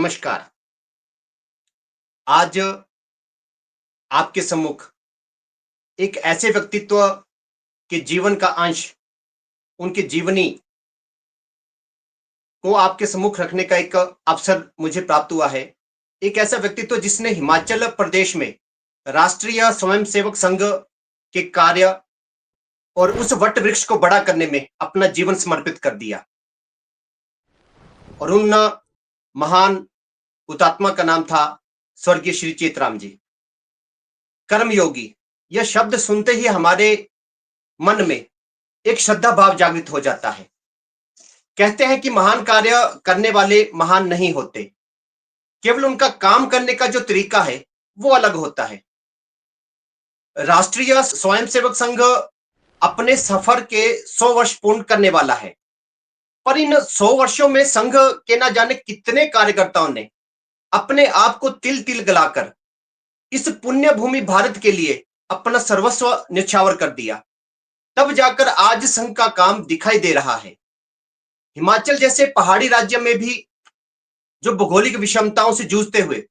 नमस्कार। आज आपके सम्मुख एक ऐसे व्यक्तित्व के जीवन का अंश, उनकी जीवनी को आपके सम्मुख रखने का एक अवसर मुझे प्राप्त हुआ है। एक ऐसा व्यक्तित्व जिसने हिमाचल प्रदेश में राष्ट्रीय स्वयंसेवक संघ के कार्य और उस वट वृक्ष को बड़ा करने में अपना जीवन समर्पित कर दिया। और उन महान हुतात्मा का नाम था स्वर्गीय श्री चेतराम जी। कर्मयोगी, यह शब्द सुनते ही हमारे मन में एक श्रद्धा भाव जागृत हो जाता है। कहते हैं कि महान कार्य करने वाले महान नहीं होते, केवल उनका काम करने का जो तरीका है वो अलग होता है। राष्ट्रीय स्वयंसेवक संघ अपने सफर के 100 वर्ष पूर्ण करने वाला है, पर इन 100 वर्षों में संघ के ना जाने कितने कार्यकर्ताओं ने अपने आप को तिल तिल गलाकर इस पुण्य भूमि भारत के लिए अपना सर्वस्व न्यौछावर कर दिया। तब जाकर आज संघ का काम दिखाई दे रहा है। हिमाचल जैसे पहाड़ी राज्य में भी जो भौगोलिक विषमताओं से जूझते हुए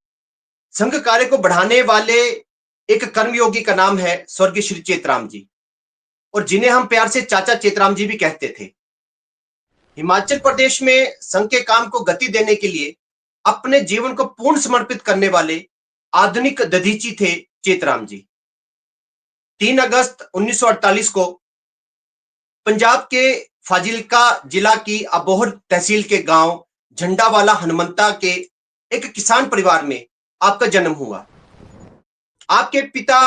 संघ कार्य को बढ़ाने वाले एक कर्मयोगी का नाम है स्वर्गीय श्री चेतराम जी, और जिन्हें हम प्यार से चाचा चेतराम जी भी कहते थे। हिमाचल प्रदेश में संघ के काम को गति देने के लिए अपने जीवन को पूर्ण समर्पित करने वाले आधुनिक दधीची थे चेतराम जी। 3 अगस्त 1948 को पंजाब के फाजिल्का जिला की अबोहर तहसील के गांव झंडावाला हनुमंता के एक किसान परिवार में आपका जन्म हुआ। आपके पिता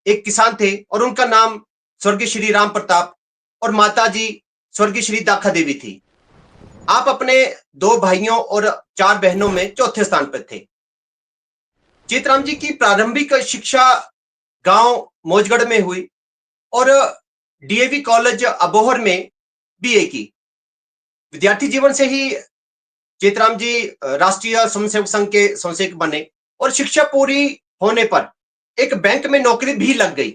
एक किसान थे और उनका नाम स्वर्गीय श्री राम प्रताप और माता जी स्वर्गीय श्री दाखा देवी थी। आप अपने 2 भाइयों और 4 बहनों में चौथे स्थान पर थे। चेतराम जी की प्रारंभिक शिक्षा गांव मौजगढ़ में हुई और डीएवी कॉलेज अबोहर में बीए की। विद्यार्थी जीवन से ही चेतराम जी राष्ट्रीय स्वयंसेवक संघ के स्वयंसेवक बने और शिक्षा पूरी होने पर एक बैंक में नौकरी भी लग गई।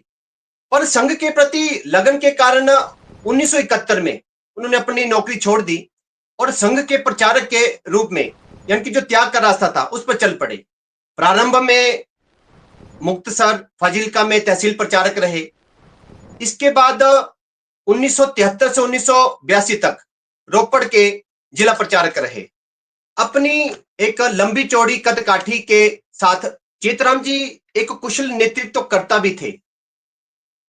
पर संघ के प्रति लगन के कारण 1971 में उन्होंने अपनी नौकरी छोड़ दी और संघ के प्रचारक के रूप में, यानी कि जो त्याग का रास्ता था, उस पर चल पड़े। प्रारंभ में मुक्तसर फाजिल्का में तहसील प्रचारक रहे। इसके बाद 1973 से 1982 तक रोपड़ के जिला प्रचारक रहे। अपनी एक लंबी चौड़ी कदकाठी के साथ चेतराम जी एक कुशल नेतृत्वकर्ता भी थे।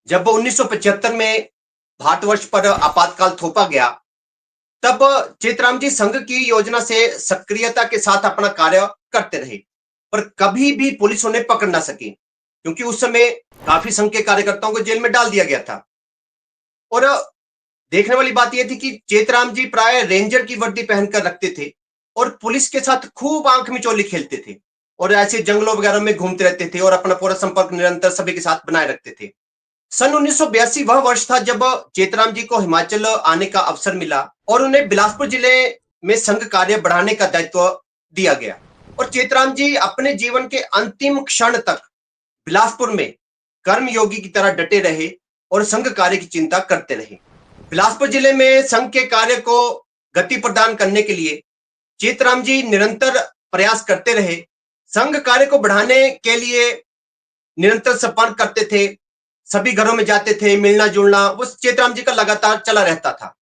जब 1975 में भारतवर्ष पर आपातकाल थोपा गया, तब चेतराम जी संघ की योजना से सक्रियता के साथ अपना कार्य करते रहे, पर कभी भी पुलिस उन्हें पकड़ ना सकी, क्योंकि उस समय काफी संघ के कार्यकर्ताओं को जेल में डाल दिया गया था। और देखने वाली बात यह थी कि चेतराम जी प्राय रेंजर की वर्दी पहनकर रखते थे और पुलिस के साथ खूब आंख मिचौली खेलते थे और ऐसे जंगलों वगैरह में घूमते रहते थे और अपना पूरा संपर्क निरंतर सभी के साथ बनाए रखते थे। सन 1982 वह वर्ष था जब चेतराम जी को हिमाचल आने का अवसर मिला और उन्हें बिलासपुर जिले में संघ कार्य बढ़ाने का दायित्व दिया गया। और चेतराम जी अपने जीवन के अंतिम क्षण तक बिलासपुर में कर्मयोगी की तरह डटे रहे और संघ कार्य की चिंता करते रहे। बिलासपुर जिले में संघ के कार्य को गति प्रदान करने के लिए चेतराम जी निरंतर प्रयास करते रहे। संघ कार्य को बढ़ाने के लिए निरंतर संपर्क करते थे, सभी घरों में जाते थे, मिलना जुलना वो चेतराम जी का लगातार चला रहता था।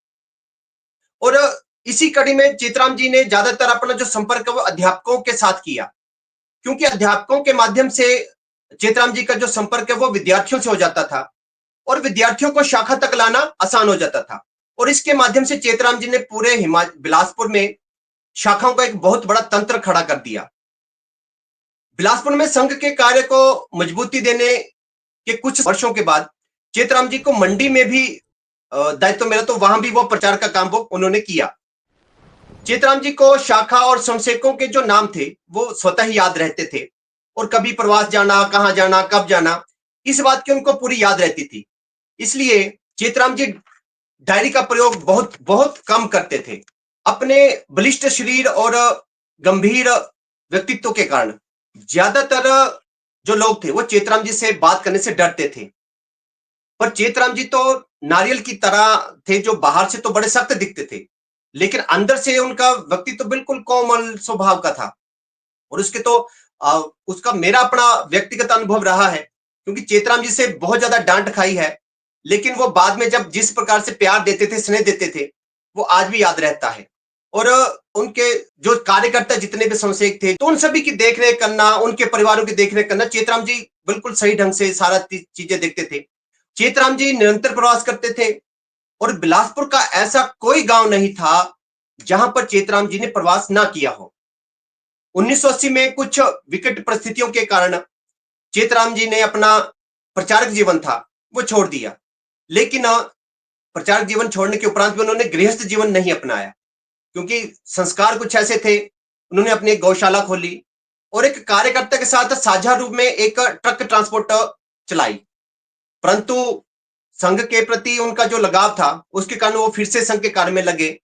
और इसी कड़ी में चेतराम जी ने ज्यादातर अपना जो संपर्क है वो अध्यापकों के साथ किया, क्योंकि अध्यापकों के माध्यम से चेतराम जी का जो संपर्क है वो विद्यार्थियों से हो जाता था और विद्यार्थियों को शाखा तक लाना आसान हो जाता था। और इसके माध्यम से चेतराम जी ने पूरे बिलासपुर में शाखाओं का एक बहुत बड़ा तंत्र खड़ा कर दिया। बिलासपुर में संघ के कार्य को मजबूती देने के कुछ वर्षों के बाद चेतराम जी को मंडी में भी दायित्व मिला, तो वहां भी वो प्रचार का काम वो उन्होंने किया। चेतराम जी को शाखा और स्वयंसेवकों के जो नाम थे वो स्वतः ही याद रहते थे और कभी प्रवास जाना, कहां जाना, कब जाना, इस बात की उनको पूरी याद रहती थी। इसलिए चेतराम जी डायरी का प्रयोग बहुत बहुत कम करते थे। अपने बलिष्ठ शरीर और गंभीर व्यक्तित्व के कारण ज्यादातर जो लोग थे वो चेतराम जी से बात करने से डरते थे। पर चेतराम जी तो नारियल की तरह थे, जो बाहर से तो बड़े सख्त दिखते थे, लेकिन अंदर से उनका व्यक्तित्व तो बिल्कुल कोमल स्वभाव का था। और उसके तो उसका मेरा अपना व्यक्तिगत अनुभव रहा है, क्योंकि चेतराम जी से बहुत ज्यादा डांट खाई है, लेकिन वो बाद में जब जिस प्रकार से प्यार देते थे, स्नेह देते थे, वो आज भी याद रहता है। और उनके जो कार्यकर्ता जितने भी संशयिक थे, तो उन सभी की देखरेख करना, उनके परिवारों की देखरेख करना, चेतराम जी बिल्कुल सही ढंग से सारा चीजें देखते थे। चेतराम जी निरंतर प्रवास करते थे, और बिलासपुर का ऐसा कोई गांव नहीं था जहां पर चेतराम जी ने प्रवास ना किया हो। 1980 में कुछ विकट परिस्थितियों के कारण चेतराम जी ने अपना प्रचारक जीवन था वो छोड़ दिया, लेकिन प्रचारक जीवन छोड़ने के उपरांत भी उन्होंने गृहस्थ जीवन नहीं अपनाया, क्योंकि संस्कार कुछ ऐसे थे। उन्होंने अपनी एक गौशाला खोली और एक कार्यकर्ता के साथ साझा रूप में एक ट्रक ट्रांसपोर्ट चलाई, परंतु संघ के प्रति उनका जो लगाव था उसके कारण वो फिर से संघ के कार्य में लगे,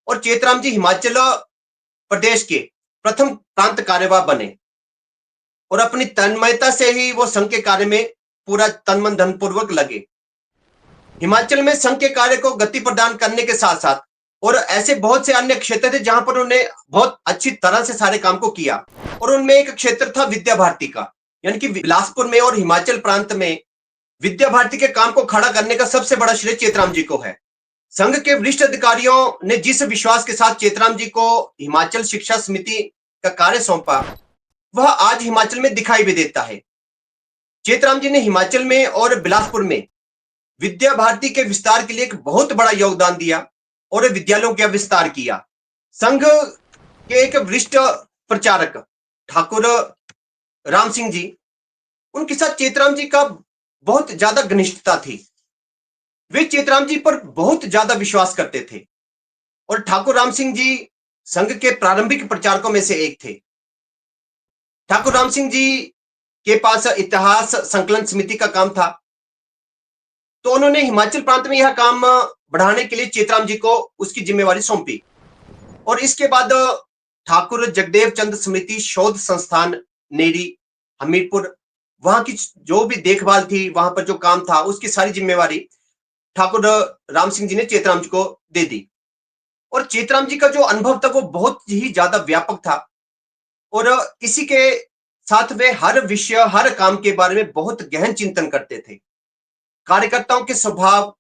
और चेतराम जी हिमाचल प्रदेश के प्रथम प्रांत कार्यवाह बने, और अपनी तन्मयता से ही वो संघ के कार्य में पूरा तन मन धन पूर्वक लगे। हिमाचल में संघ के कार्य को गति प्रदान करने के साथ साथ और ऐसे बहुत से अन्य क्षेत्र थे जहां पर उन्होंने बहुत अच्छी तरह से सारे काम को किया, और उनमें एक क्षेत्र था विद्या भारती का, यानी कि बिलासपुर में और हिमाचल प्रांत में विद्या भारती के काम को खड़ा करने का सबसे बड़ा श्रेय चेतराम जी को है। संघ के वरिष्ठ अधिकारियों ने जिस विश्वास के साथ चेतराम जी को हिमाचल शिक्षा समिति का कार्य सौंपा, वह आज हिमाचल में दिखाई भी देता है। चेतराम जी ने हिमाचल में और बिलासपुर में विद्या भारती के विस्तार के लिए एक बहुत बड़ा योगदान दिया और विद्यालयों का विस्तार किया। संघ के एक वरिष्ठ प्रचारक ठाकुर राम सिंह जी, उनके साथ चेतराम जी का बहुत ज्यादा घनिष्ठता थी। वे चेतराम जी पर बहुत ज्यादा विश्वास करते थे, और ठाकुर राम सिंह जी संघ के प्रारंभिक प्रचारकों में से एक थे। ठाकुर राम सिंह जी के पास इतिहास संकलन समिति का काम था, तो उन्होंने हिमाचल प्रांत में यह काम बढ़ाने के लिए चेतराम जी को उसकी जिम्मेवारी सौंपी। और इसके बाद ठाकुर जगदेव चंद स्मृति शोध संस्थान नेरी हमीरपुर, वहां की जो भी देखभाल थी, वहां पर जो काम था, उसकी सारी जिम्मेवारी ठाकुर राम सिंह जी ने चेतराम जी को दे दी। और चेतराम जी का जो अनुभव था वो बहुत ही ज्यादा व्यापक था, और इसी के साथ वे हर विषय हर काम के बारे में बहुत गहन चिंतन करते थे। कार्यकर्ताओं के स्वभाव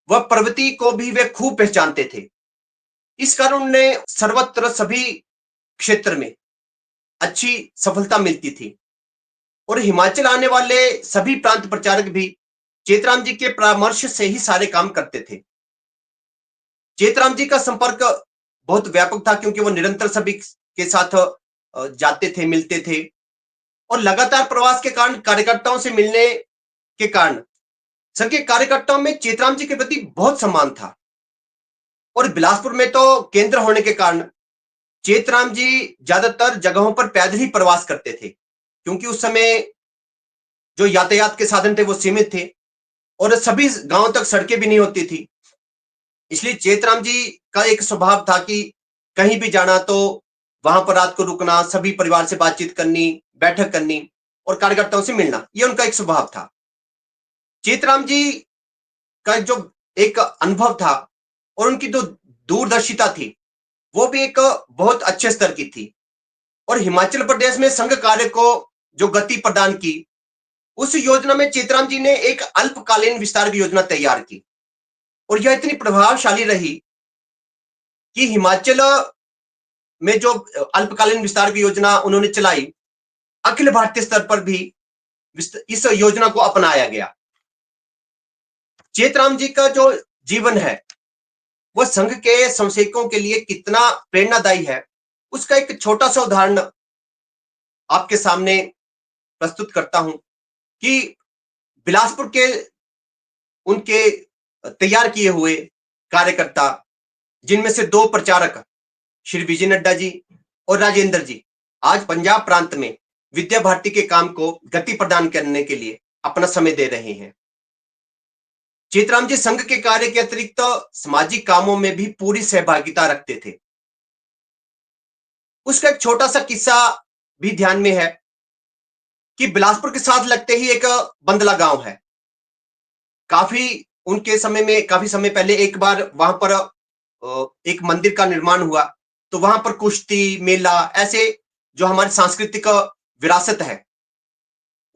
व प्रवृत्ति को भी वे खूब पहचानते थे। इस कारण उन्हें सर्वत्र सभी क्षेत्र में अच्छी सफलता मिलती थी, और हिमाचल आने वाले सभी प्रांत प्रचारक भी चेतराम जी के परामर्श से ही सारे काम करते थे। चेतराम जी का संपर्क बहुत व्यापक था, क्योंकि वो निरंतर सभी के साथ जाते थे, मिलते थे, और लगातार प्रवास के कारण कार्यकर्ताओं से मिलने के कारण संघ के कार्यकर्ताओं में चेतराम जी के प्रति बहुत सम्मान था। और बिलासपुर में तो केंद्र होने के कारण चेतराम जी ज्यादातर जगहों पर पैदल ही प्रवास करते थे, क्योंकि उस समय जो यातायात के साधन थे वो सीमित थे, और सभी गांवों तक सड़कें भी नहीं होती थी। इसलिए चेतराम जी का एक स्वभाव था कि कहीं भी जाना तो वहां पर रात को रुकना, सभी परिवार से बातचीत करनी, बैठक करनी, और कार्यकर्ताओं से मिलना, ये उनका एक स्वभाव था। चेतराम जी का जो एक अनुभव था और उनकी जो दूरदर्शिता थी, वो भी एक बहुत अच्छे स्तर की थी। और हिमाचल प्रदेश में संघ कार्य को जो गति प्रदान की, उस योजना में चेतराम जी ने एक अल्पकालीन विस्तार की योजना तैयार की, और यह इतनी प्रभावशाली रही कि हिमाचल में जो अल्पकालीन विस्तार की योजना उन्होंने चलाई, अखिल भारतीय स्तर पर भी इस योजना को अपनाया गया। चेतराम जी का जो जीवन है वह संघ के संशयिकों के लिए कितना प्रेरणादायी है, उसका एक छोटा सा उदाहरण आपके सामने प्रस्तुत करता हूं कि बिलासपुर के उनके तैयार किए हुए कार्यकर्ता, जिनमें से दो प्रचारक श्री विजय नड्डा जी और राजेंद्र जी, आज पंजाब प्रांत में विद्या भारती के काम को गति प्रदान करने के लिए अपना समय दे रहे हैं। चेतराम जी संघ के कार्य के अतिरिक्त सामाजिक कामों में भी पूरी सहभागिता रखते थे। उसका एक छोटा सा किस्सा भी ध्यान में है कि बिलासपुर के साथ लगते ही एक बंदला गांव है। काफी उनके समय में, काफी समय पहले एक बार वहां पर एक मंदिर का निर्माण हुआ, तो वहां पर कुश्ती, मेला, ऐसे जो हमारी सांस्कृतिक विरासत है,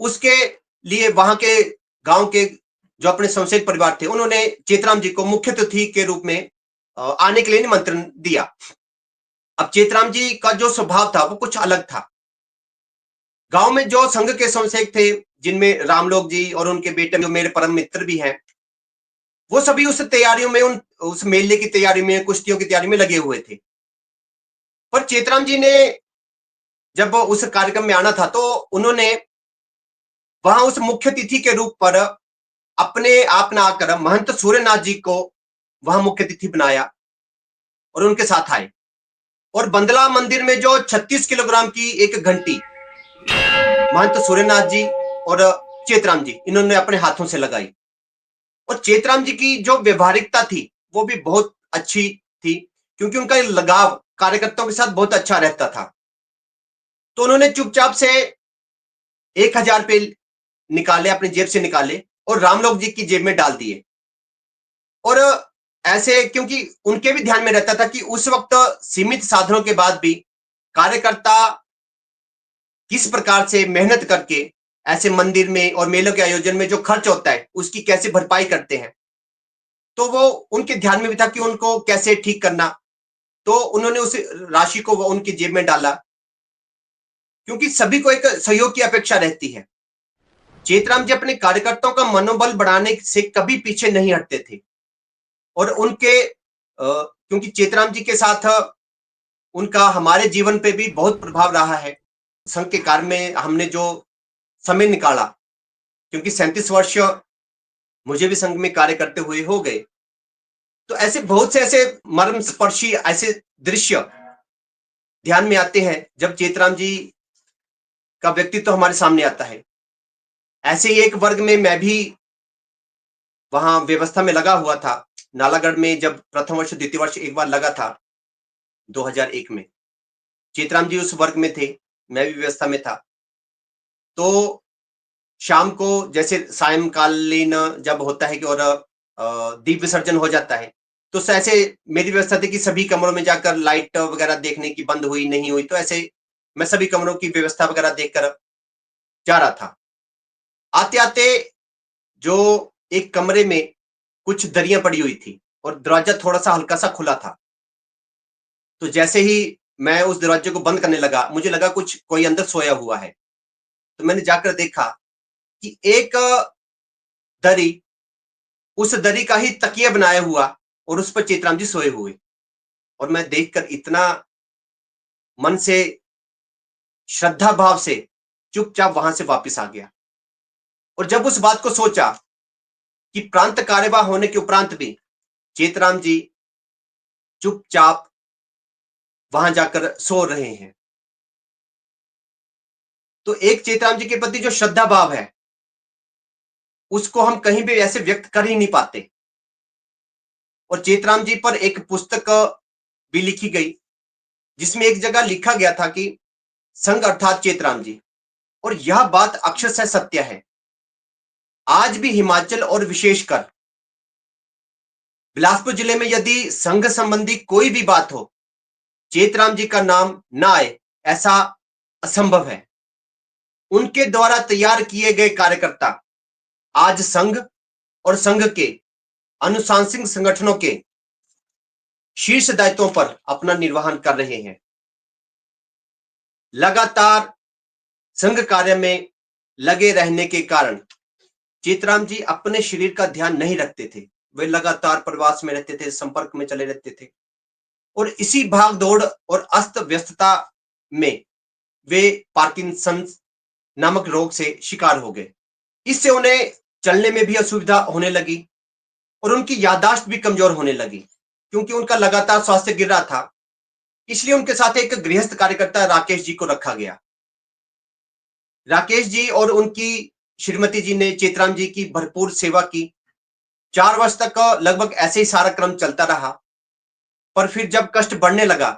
उसके लिए वहां के गांव के जो अपने स्वयंसेवक परिवार थे, उन्होंने चेतराम जी को मुख्य अतिथि के रूप में आने के लिए निमंत्रण दिया। अब चेतराम जी का जो स्वभाव था वो कुछ अलग था। गांव में जो संघ के स्वयंसेवक थे, जिनमें रामलोक जी और उनके बेटे जो मेरे परम मित्र भी हैं, वो सभी उस तैयारियों में, उस मेले की तैयारी में, कुश्तियों की तैयारी में लगे हुए थे। पर चेतराम जी ने जब उस कार्यक्रम में आना था, तो उन्होंने वहां उस मुख्य अतिथि के रूप पर अपने आप न आकर महंत सूर्यनाथ जी को वहां मुख्य अतिथि बनाया और उनके साथ आए। और बंदला मंदिर में जो 36 किलोग्राम की एक घंटी महंत सूर्यनाथ जी और चेतराम जी, इन्होंने अपने हाथों से लगाई। और चेतराम जी की जो व्यवहारिकता थी वो भी बहुत अच्छी थी, क्योंकि उनका लगाव कार्यकर्ताओं के साथ बहुत अच्छा रहता था। तो उन्होंने चुपचाप से 1,000 रुपये निकाले, अपनी जेब से निकाले और रामलोक जी की जेब में डाल दिए। और ऐसे, क्योंकि उनके भी ध्यान में रहता था कि उस वक्त सीमित साधनों के बाद भी कार्यकर्ता किस प्रकार से मेहनत करके ऐसे मंदिर में और मेलों के आयोजन में जो खर्च होता है उसकी कैसे भरपाई करते हैं। तो वो उनके ध्यान में भी था कि उनको कैसे ठीक करना। तो उन्होंने उस राशि को वो उनकी जेब में डाला, क्योंकि सभी को एक सहयोग की अपेक्षा रहती है। चेतराम जी अपने कार्यकर्ताओं का मनोबल बढ़ाने से कभी पीछे नहीं हटते थे। और उनके क्योंकि चेतराम जी के साथ उनका हमारे जीवन पे भी बहुत प्रभाव रहा है। संघ के कार्य में हमने जो समय निकाला, क्योंकि 37 वर्ष मुझे भी संघ में कार्य करते हुए हो गए, तो ऐसे बहुत से ऐसे मर्मस्पर्शी ऐसे दृश्य ध्यान में आते हैं जब चेतराम जी का व्यक्तित्व हमारे सामने आता है। ऐसे ही एक वर्ग में मैं भी वहां व्यवस्था में लगा हुआ था। नालागढ़ में जब प्रथम वर्ष द्वितीय वर्ष एक बार लगा था 2001 में, चेतराम जी उस वर्ग में थे, मैं भी व्यवस्था में था। तो शाम को जैसे सायंकालीन जब होता है कि और दीप विसर्जन हो जाता है, तो ऐसे मेरी व्यवस्था थी कि सभी कमरों में जाकर लाइट वगैरह देखने की, बंद हुई नहीं हुई, तो ऐसे मैं सभी कमरों की व्यवस्था वगैरह देखकर जा रहा था। आते आते जो एक कमरे में कुछ दरियां पड़ी हुई थी और दरवाजा थोड़ा सा हल्का सा खुला था। तो जैसे ही मैं उस दरवाजे को बंद करने लगा, मुझे लगा कुछ कोई अंदर सोया हुआ है। तो मैंने जाकर देखा कि एक दरी, उस दरी का ही तकिया बनाया हुआ और उस पर चेतराम जी सोए हुए। और मैं देखकर इतना मन से श्रद्धा भाव से चुपचाप वहां से वापस आ गया। और जब उस बात को सोचा कि प्रांत कार्यवाह होने के उपरांत भी चेतराम जी चुपचाप वहां जाकर सो रहे हैं, तो एक चेतराम जी के प्रति जो श्रद्धा भाव है उसको हम कहीं भी ऐसे व्यक्त कर ही नहीं पाते। और चेतराम जी पर एक पुस्तक भी लिखी गई, जिसमें एक जगह लिखा गया था कि संघ अर्थात चेतराम जी। और यह बात अक्षरशः सत्य है। आज भी हिमाचल और विशेषकर बिलासपुर जिले में यदि संघ संबंधी कोई भी बात हो, चेतराम जी का नाम ना आए ऐसा असंभव है। उनके द्वारा तैयार किए गए कार्यकर्ता आज संघ और संघ के अनुशासनिक संगठनों के शीर्ष दायित्वों पर अपना निर्वहन कर रहे हैं। लगातार संघ कार्य में लगे रहने के कारण चेतराम जी अपने शरीर का ध्यान नहीं रखते थे। वे लगातार प्रवास में रहते थे, संपर्क में चले रहते थे और इसी भाग दौड़ और अस्त व्यस्तता में वे पार्किंसंस नामक रोग से शिकार हो गए। इससे उन्हें चलने में भी असुविधा होने लगी और उनकी याददाश्त भी कमजोर होने लगी, क्योंकि उनका लगातार स्वास्थ्य गिर रहा था। इसलिए उनके साथ एक गृहस्थ कार्यकर्ता राकेश जी को रखा गया। राकेश जी और उनकी श्रीमती जी ने चेतराम जी की भरपूर सेवा की। 4 वर्ष तक लगभग ऐसे ही सारा क्रम चलता रहा। पर फिर जब कष्ट बढ़ने लगा,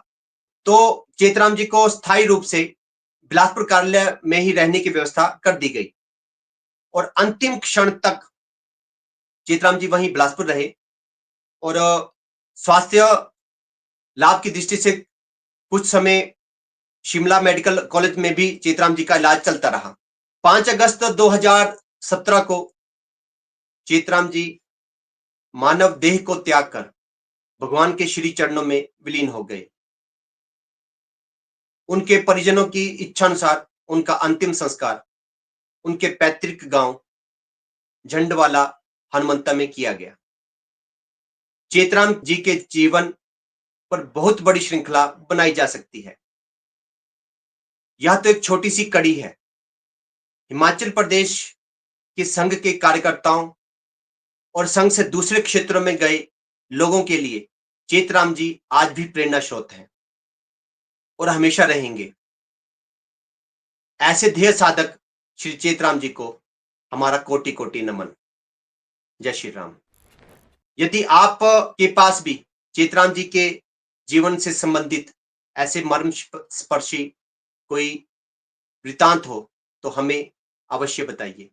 तो चेतराम जी को स्थायी रूप से बिलासपुर कार्यालय में ही रहने की व्यवस्था कर दी गई और अंतिम क्षण तक चेतराम जी वहीं बिलासपुर रहे और स्वास्थ्य लाभ की दृष्टि से कुछ समय शिमला मेडिकल कॉलेज में भी चेतराम जी का इलाज चलता रहा। 5 अगस्त 2017 को चेतराम जी मानव देह को त्याग कर भगवान के श्री चरणों में विलीन हो गए। उनके परिजनों की इच्छानुसार उनका अंतिम संस्कार उनके पैतृक गांव झंडवाला हनुमंता में किया गया। चेतराम जी के जीवन पर बहुत बड़ी श्रृंखला बनाई जा सकती है। यह तो एक छोटी सी कड़ी है। हिमाचल प्रदेश के संघ के कार्यकर्ताओं और संघ से दूसरे क्षेत्रों में गए लोगों के लिए चेतराम जी आज भी प्रेरणा स्रोत हैं और हमेशा रहेंगे। ऐसे ध्येय साधक श्री चेतराम जी को हमारा कोटि कोटि नमन। जय श्री राम। यदि आप के पास भी चेतराम जी के जीवन से संबंधित ऐसे मर्म स्पर्शी कोई वृतांत हो तो हमें अवश्य बताइए।